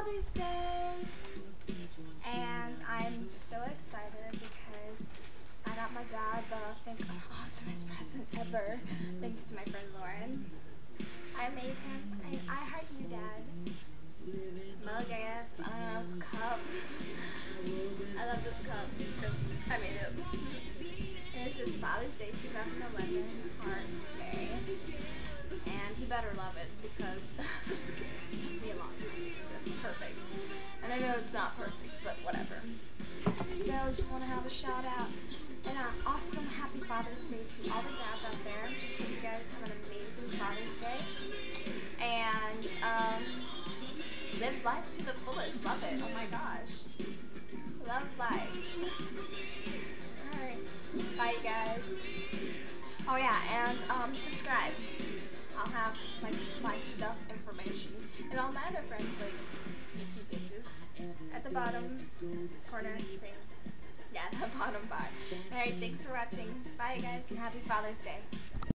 Father's Day, and I'm so excited because I got my dad the awesomest present ever, thanks to my friend Lauren. I made him an I Heart You Dad mug, I guess. I don't know, it's a cup. I love this cup because I made it. And this is Father's Day 2011, heart May. And he better love it because it took me a long time to do this perfect. And I know it's not perfect, but whatever. So just want to have a shout out and an awesome happy Father's Day to all the dads out there. Just hope you guys have an amazing Father's Day. And just live life to the fullest. Love it. Oh my gosh. Love life. Alright. Bye you guys. Oh yeah, and subscribe. I'll have like my stuff information and all my other friends like YouTube pages at the bottom corner thing. Yeah, the bottom bar. Alright, thanks for watching. Bye guys and happy Father's Day.